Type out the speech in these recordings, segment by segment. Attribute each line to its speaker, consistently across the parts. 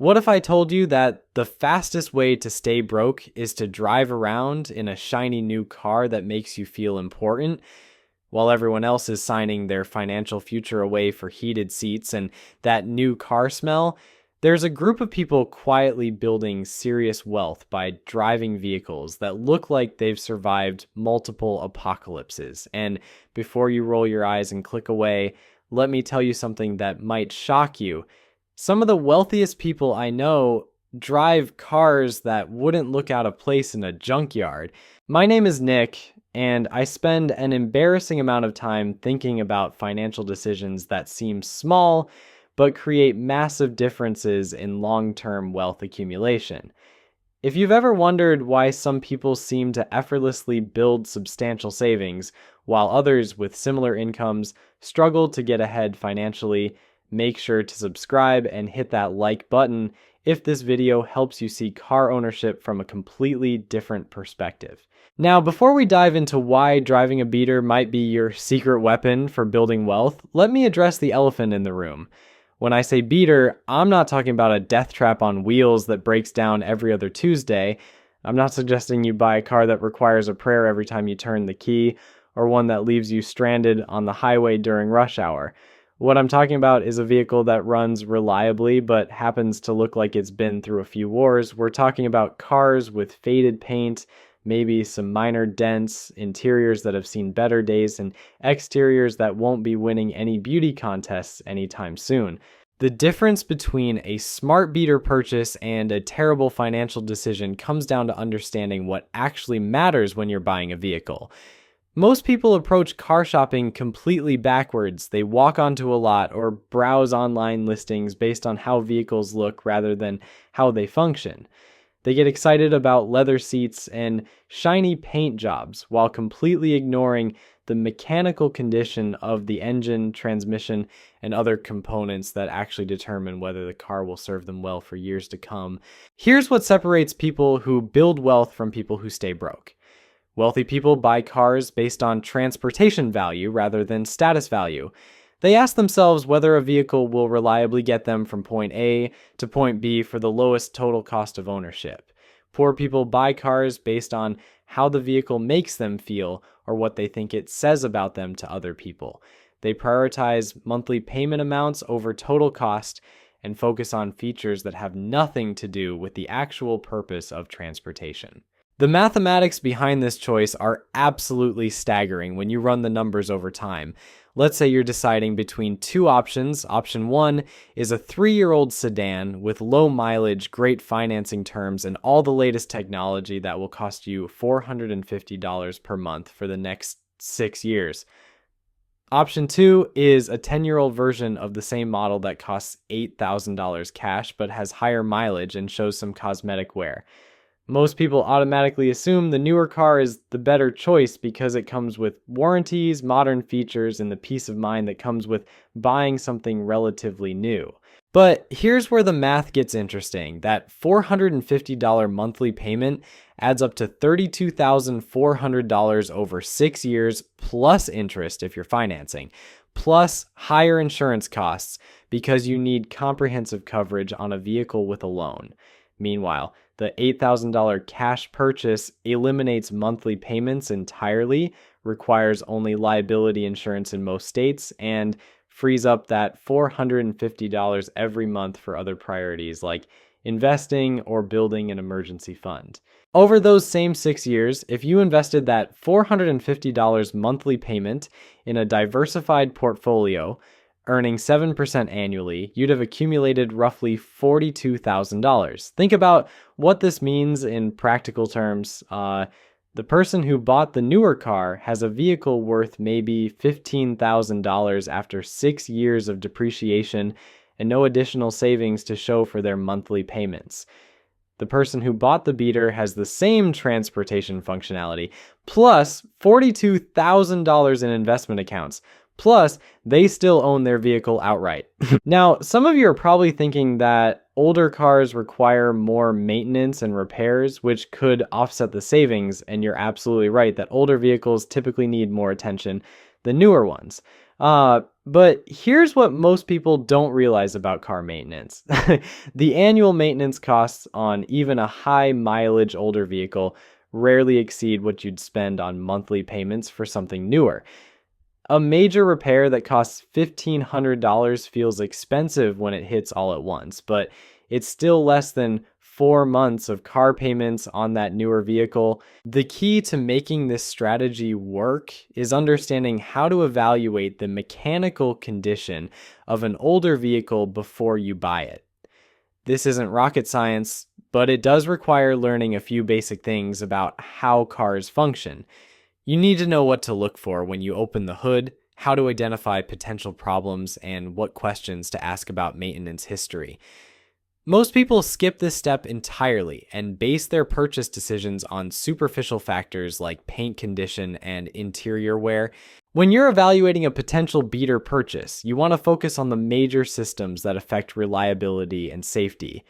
Speaker 1: What if I told you that the fastest way to stay broke is to drive around in a shiny new car that makes you feel important, while everyone else is signing their financial future away for heated seats and that new car smell? There's a group of people quietly building serious wealth by driving vehicles that look like they've survived multiple apocalypses. And before you roll your eyes and click away, let me tell you something that might shock you. Some of the wealthiest people I know drive cars that wouldn't look out of place in a junkyard. My name is Nick, and I spend an embarrassing amount of time thinking about financial decisions that seem small but create massive differences in long-term wealth accumulation. If you've ever wondered why some people seem to effortlessly build substantial savings, while others with similar incomes struggle to get ahead financially, make sure to subscribe and hit that like button if this video helps you see car ownership from a completely different perspective. Now, before we dive into why driving a beater might be your secret weapon for building wealth, let me address the elephant in the room. When I say beater, I'm not talking about a death trap on wheels that breaks down every other Tuesday. I'm not suggesting you buy a car that requires a prayer every time you turn the key, or one that leaves you stranded on the highway during rush hour. What I'm talking about is a vehicle that runs reliably but happens to look like it's been through a few wars. We're talking about cars with faded paint, maybe some minor dents, interiors that have seen better days, and exteriors that won't be winning any beauty contests anytime soon. The difference between a smart beater purchase and a terrible financial decision comes down to understanding what actually matters when you're buying a vehicle. Most people approach car shopping completely backwards. They walk onto a lot or browse online listings based on how vehicles look rather than how they function. They get excited about leather seats and shiny paint jobs while completely ignoring the mechanical condition of the engine, transmission, and other components that actually determine whether the car will serve them well for years to come. Here's what separates people who build wealth from people who stay broke. Wealthy people buy cars based on transportation value rather than status value. They ask themselves whether a vehicle will reliably get them from point A to point B for the lowest total cost of ownership. Poor people buy cars based on how the vehicle makes them feel or what they think it says about them to other people. They prioritize monthly payment amounts over total cost and focus on features that have nothing to do with the actual purpose of transportation. The mathematics behind this choice are absolutely staggering when you run the numbers over time. Let's say you're deciding between two options. Option one is a 3-year-old sedan with low mileage, great financing terms, and all the latest technology that will cost you $450 per month for the next 6 years. Option two is a 10-year-old version of the same model that costs $8,000 cash but has higher mileage and shows some cosmetic wear. Most people automatically assume the newer car is the better choice because it comes with warranties, modern features, and the peace of mind that comes with buying something relatively new. But here's where the math gets interesting. That $450 monthly payment adds up to $32,400 over 6 years plus interest if you're financing, plus higher insurance costs because you need comprehensive coverage on a vehicle with a loan. Meanwhile, the $8,000 cash purchase eliminates monthly payments entirely, requires only liability insurance in most states, and frees up that $450 every month for other priorities like investing or building an emergency fund. Over those same 6 years, if you invested that $450 monthly payment in a diversified portfolio, earning 7% annually, you'd have accumulated roughly $42,000. Think about what this means in practical terms. The person who bought the newer car has a vehicle worth maybe $15,000 after 6 years of depreciation and no additional savings to show for their monthly payments. The person who bought the beater has the same transportation functionality, plus $42,000 in investment accounts. Plus, they still own their vehicle outright. Now, some of you are probably thinking that older cars require more maintenance and repairs, which could offset the savings, and you're absolutely right that older vehicles typically need more attention than newer ones. But here's what most people don't realize about car maintenance. The annual maintenance costs on even a high mileage older vehicle rarely exceed what you'd spend on monthly payments for something newer. A major repair that costs $1,500 feels expensive when it hits all at once, but it's still less than 4 months of car payments on that newer vehicle. The key to making this strategy work is understanding how to evaluate the mechanical condition of an older vehicle before you buy it. This isn't rocket science, but it does require learning a few basic things about how cars function. You need to know what to look for when you open the hood, how to identify potential problems, and what questions to ask about maintenance history. Most people skip this step entirely and base their purchase decisions on superficial factors like paint condition and interior wear. When you're evaluating a potential beater purchase, you want to focus on the major systems that affect reliability and safety.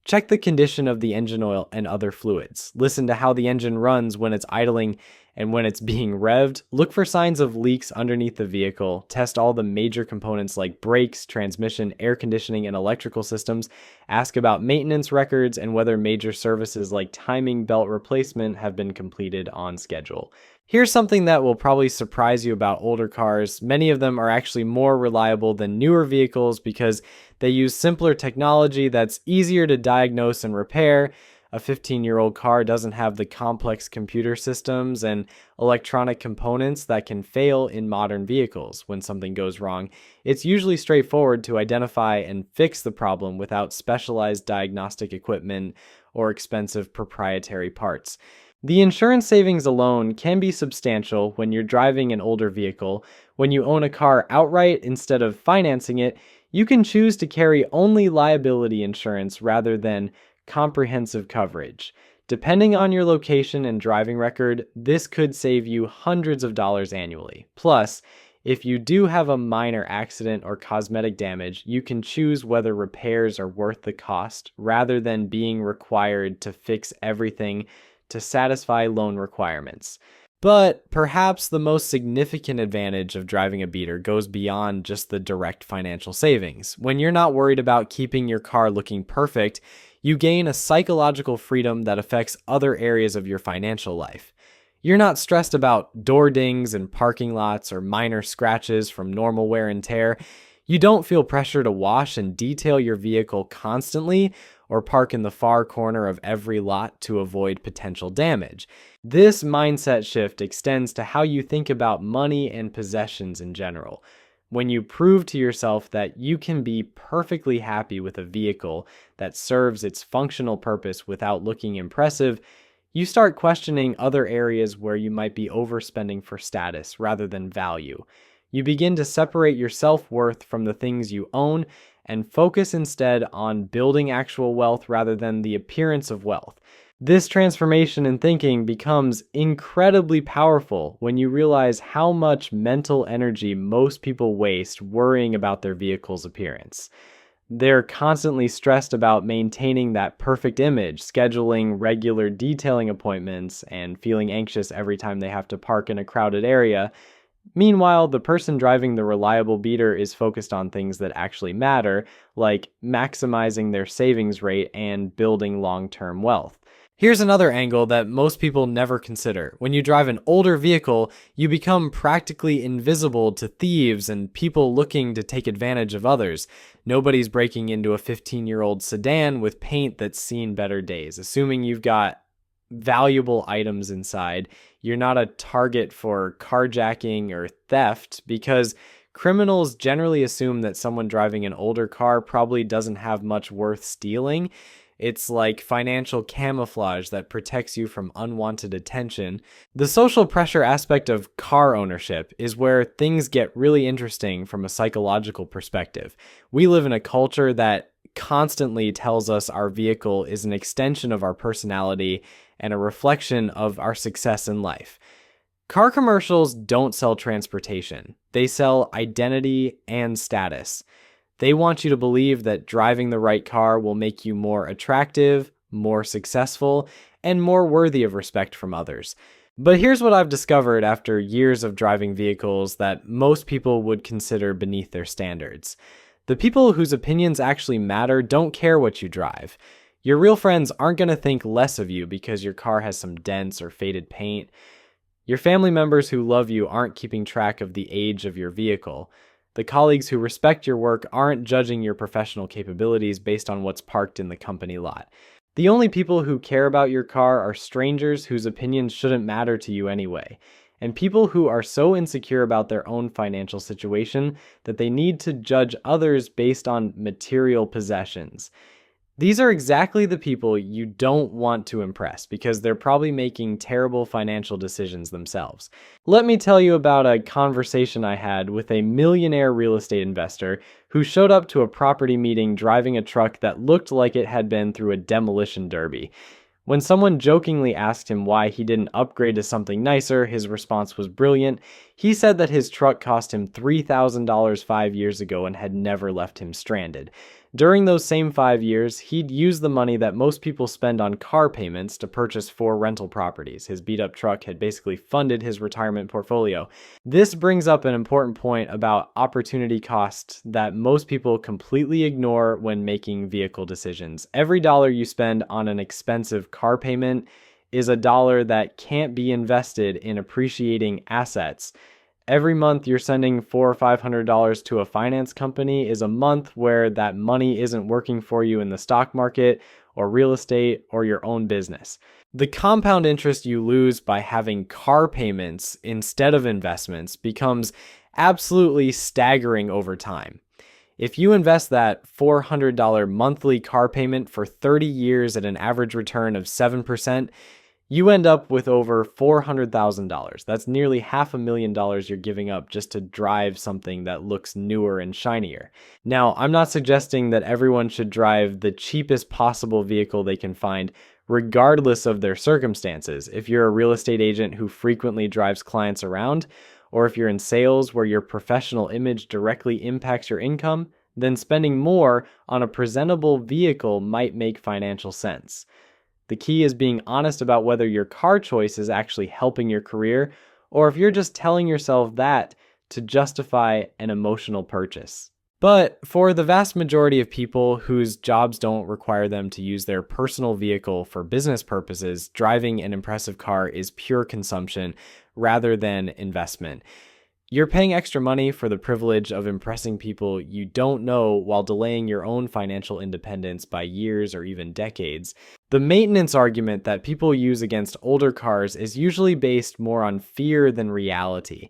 Speaker 1: Check the condition of the engine oil and other fluids. Listen to how the engine runs when it's idling and when it's being revved. Look for signs of leaks underneath the vehicle. Test all the major components like brakes, transmission, air conditioning, and electrical systems. Ask about maintenance records and whether major services like timing belt replacement have been completed on schedule. Here's something that will probably surprise you about older cars. Many of them are actually more reliable than newer vehicles because they use simpler technology that's easier to diagnose and repair. A 15-year-old car doesn't have the complex computer systems and electronic components that can fail in modern vehicles. When something goes wrong, it's usually straightforward to identify and fix the problem without specialized diagnostic equipment or expensive proprietary parts. The insurance savings alone can be substantial when you're driving an older vehicle. When you own a car outright instead of financing it, you can choose to carry only liability insurance rather than comprehensive coverage. Depending on your location and driving record, this could save you hundreds of dollars annually. Plus, if you do have a minor accident or cosmetic damage, you can choose whether repairs are worth the cost rather than being required to fix everything to satisfy loan requirements. But perhaps the most significant advantage of driving a beater goes beyond just the direct financial savings. When you're not worried about keeping your car looking perfect, you gain a psychological freedom that affects other areas of your financial life. You're not stressed about door dings in parking lots or minor scratches from normal wear and tear. You don't feel pressure to wash and detail your vehicle constantly or park in the far corner of every lot to avoid potential damage. This mindset shift extends to how you think about money and possessions in general. When you prove to yourself that you can be perfectly happy with a vehicle that serves its functional purpose without looking impressive, you start questioning other areas where you might be overspending for status rather than value. You begin to separate your self-worth from the things you own and focus instead on building actual wealth rather than the appearance of wealth. This transformation in thinking becomes incredibly powerful when you realize how much mental energy most people waste worrying about their vehicle's appearance. They're constantly stressed about maintaining that perfect image, scheduling regular detailing appointments, and feeling anxious every time they have to park in a crowded area. Meanwhile, the person driving the reliable beater is focused on things that actually matter, like maximizing their savings rate and building long-term wealth. Here's another angle that most people never consider. When you drive an older vehicle, you become practically invisible to thieves and people looking to take advantage of others. Nobody's breaking into a 15-year-old sedan with paint that's seen better days. Assuming you've got valuable items inside, you're not a target for carjacking or theft because criminals generally assume that someone driving an older car probably doesn't have much worth stealing. It's like financial camouflage that protects you from unwanted attention. The social pressure aspect of car ownership is where things get really interesting from a psychological perspective. We live in a culture that constantly tells us our vehicle is an extension of our personality and a reflection of our success in life. Car commercials don't sell transportation. They sell identity and status. They want you to believe that driving the right car will make you more attractive, more successful, and more worthy of respect from others. But here's what I've discovered after years of driving vehicles that most people would consider beneath their standards. The people whose opinions actually matter don't care what you drive. Your real friends aren't going to think less of you because your car has some dents or faded paint. Your family members who love you aren't keeping track of the age of your vehicle. The colleagues who respect your work aren't judging your professional capabilities based on what's parked in the company lot. The only people who care about your car are strangers whose opinions shouldn't matter to you anyway, and people who are so insecure about their own financial situation that they need to judge others based on material possessions. These are exactly the people you don't want to impress because they're probably making terrible financial decisions themselves. Let me tell you about a conversation I had with a millionaire real estate investor who showed up to a property meeting driving a truck that looked like it had been through a demolition derby. When someone jokingly asked him why he didn't upgrade to something nicer, his response was brilliant. He said that his truck cost him $3,000 5 years ago and had never left him stranded. During those same 5 years, he'd used the money that most people spend on car payments to purchase 4 rental properties. His beat-up truck had basically funded his retirement portfolio. This brings up an important point about opportunity cost that most people completely ignore when making vehicle decisions. Every dollar you spend on an expensive car payment is a dollar that can't be invested in appreciating assets. Every month you're sending $400 or $500 to a finance company is a month where that money isn't working for you in the stock market or real estate or your own business. The compound interest you lose by having car payments instead of investments becomes absolutely staggering over time. If you invest that $400 monthly car payment for 30 years at an average return of 7%, you end up with over $400,000. That's nearly $500,000 you're giving up just to drive something that looks newer and shinier. Now, I'm not suggesting that everyone should drive the cheapest possible vehicle they can find, regardless of their circumstances. If you're a real estate agent who frequently drives clients around, or if you're in sales where your professional image directly impacts your income, then spending more on a presentable vehicle might make financial sense. The key is being honest about whether your car choice is actually helping your career, or if you're just telling yourself that to justify an emotional purchase. But for the vast majority of people whose jobs don't require them to use their personal vehicle for business purposes, driving an impressive car is pure consumption rather than investment. You're paying extra money for the privilege of impressing people you don't know while delaying your own financial independence by years or even decades. The maintenance argument that people use against older cars is usually based more on fear than reality.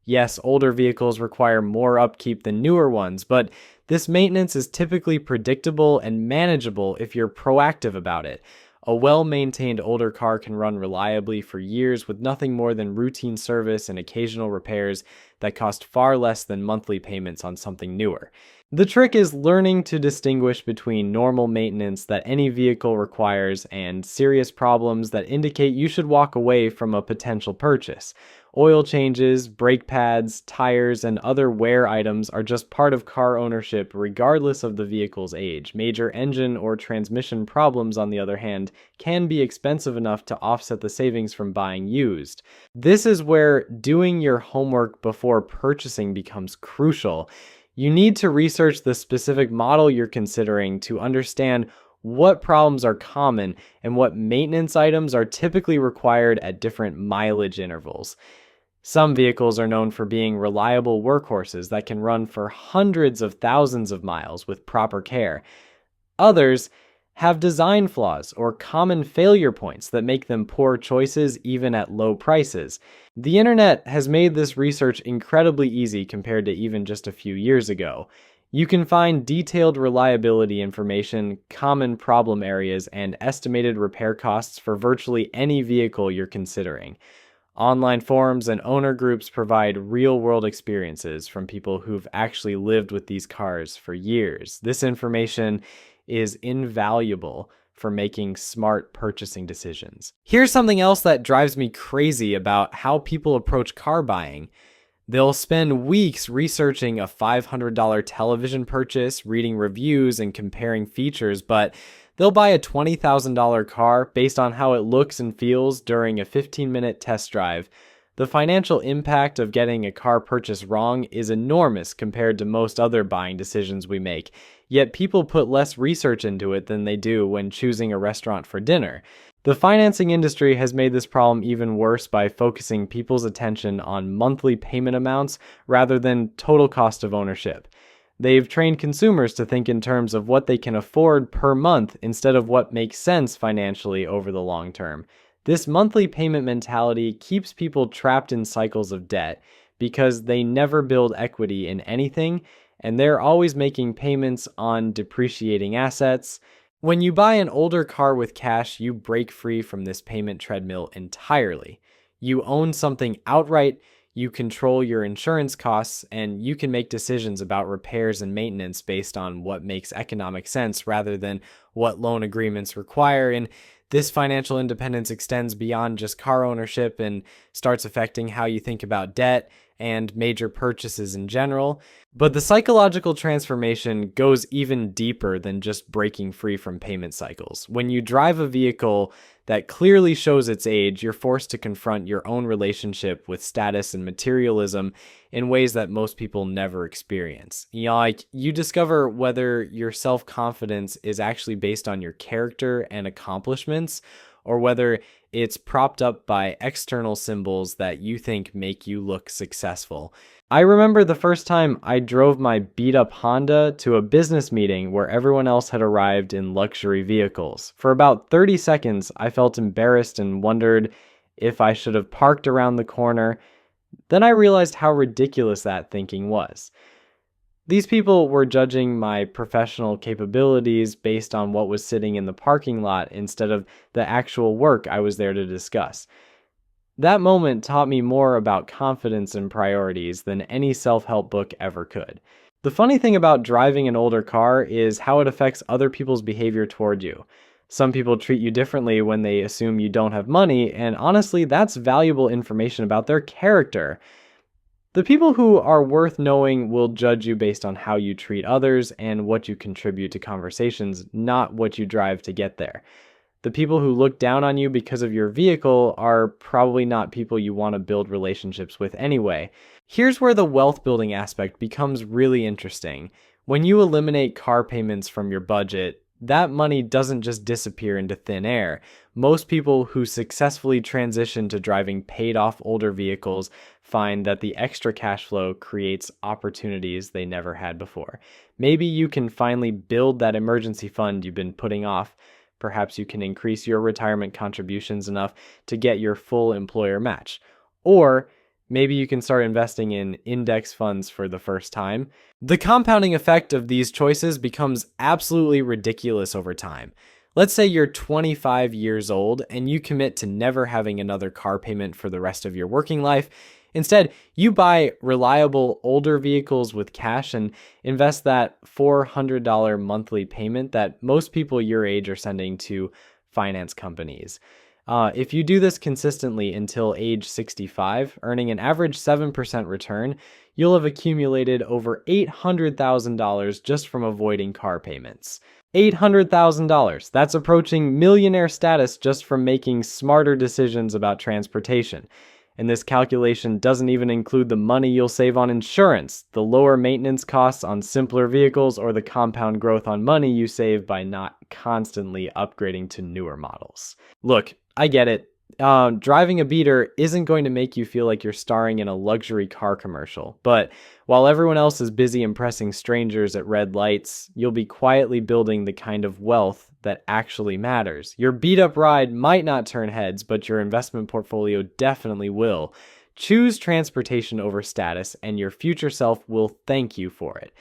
Speaker 1: Yes, older vehicles require more upkeep than newer ones, but this maintenance is typically predictable and manageable if you're proactive about it. A well-maintained older car can run reliably for years with nothing more than routine service and occasional repairs that cost far less than monthly payments on something newer. The trick is learning to distinguish between normal maintenance that any vehicle requires and serious problems that indicate you should walk away from a potential purchase. Oil changes, brake pads, tires, and other wear items are just part of car ownership regardless of the vehicle's age. Major engine or transmission problems, on the other hand, can be expensive enough to offset the savings from buying used. This is where doing your homework before purchasing becomes crucial. You need to research the specific model you're considering to understand what problems are common and what maintenance items are typically required at different mileage intervals. Some vehicles are known for being reliable workhorses that can run for hundreds of thousands of miles with proper care. Others have design flaws or common failure points that make them poor choices even at low prices. The internet has made this research incredibly easy compared to even just a few years ago. You can find detailed reliability information, common problem areas, and estimated repair costs for virtually any vehicle you're considering. Online forums and owner groups provide real-world experiences from people who've actually lived with these cars for years. This information is invaluable for making smart purchasing decisions. Here's something else that drives me crazy about how people approach car buying. They'll spend weeks researching a $500 television purchase, reading reviews, and comparing features, but They'll buy a $20,000 car based on how it looks and feels during a 15-minute test drive. The financial impact of getting a car purchase wrong is enormous compared to most other buying decisions we make, yet people put less research into it than they do when choosing a restaurant for dinner. The financing industry has made this problem even worse by focusing people's attention on monthly payment amounts rather than total cost of ownership. They've trained consumers to think in terms of what they can afford per month instead of what makes sense financially over the long term. This monthly payment mentality keeps people trapped in cycles of debt because they never build equity in anything, and they're always making payments on depreciating assets. When you buy an older car with cash, you break free from this payment treadmill entirely. You own something outright, you control your insurance costs, and you can make decisions about repairs and maintenance based on what makes economic sense rather than what loan agreements require. And this financial independence extends beyond just car ownership and starts affecting how you think about debt and major purchases in general. But the psychological transformation goes even deeper than just breaking free from payment cycles. When you drive a vehicle that clearly shows its age, you're forced to confront your own relationship with status and materialism in ways that most people never experience. You discover whether your self-confidence is actually based on your character and accomplishments, or whether it's propped up by external symbols that you think make you look successful. I remember the first time I drove my beat-up Honda to a business meeting where everyone else had arrived in luxury vehicles. For about 30 seconds, I felt embarrassed and wondered if I should have parked around the corner. Then I realized how ridiculous that thinking was. These people were judging my professional capabilities based on what was sitting in the parking lot instead of the actual work I was there to discuss. That moment taught me more about confidence and priorities than any self-help book ever could. The funny thing about driving an older car is how it affects other people's behavior toward you. Some people treat you differently when they assume you don't have money, and honestly, that's valuable information about their character. The people who are worth knowing will judge you based on how you treat others and what you contribute to conversations, not what you drive to get there. The people who look down on you because of your vehicle are probably not people you want to build relationships with anyway. Here's where the wealth building aspect becomes really interesting. When you eliminate car payments from your budget, that money doesn't just disappear into thin air. Most people who successfully transition to driving paid-off older vehicles find that the extra cash flow creates opportunities they never had before. Maybe you can finally build that emergency fund you've been putting off. Perhaps you can increase your retirement contributions enough to get your full employer match. Or maybe you can start investing in index funds for the first time. The compounding effect of these choices becomes absolutely ridiculous over time. Let's say you're 25 years old and you commit to never having another car payment for the rest of your working life. Instead, you buy reliable older vehicles with cash and invest that $400 monthly payment that most people your age are sending to finance companies. If you do this consistently until age 65, earning an average 7% return, you'll have accumulated over $800,000 just from avoiding car payments. $800,000. That's approaching millionaire status just from making smarter decisions about transportation. And this calculation doesn't even include the money you'll save on insurance, the lower maintenance costs on simpler vehicles, or the compound growth on money you save by not constantly upgrading to newer models. Look, I get it. Driving a beater isn't going to make you feel like you're starring in a luxury car commercial, but while everyone else is busy impressing strangers at red lights, you'll be quietly building the kind of wealth that actually matters. Your beat-up ride might not turn heads, but your investment portfolio definitely will. Choose transportation over status, and your future self will thank you for it.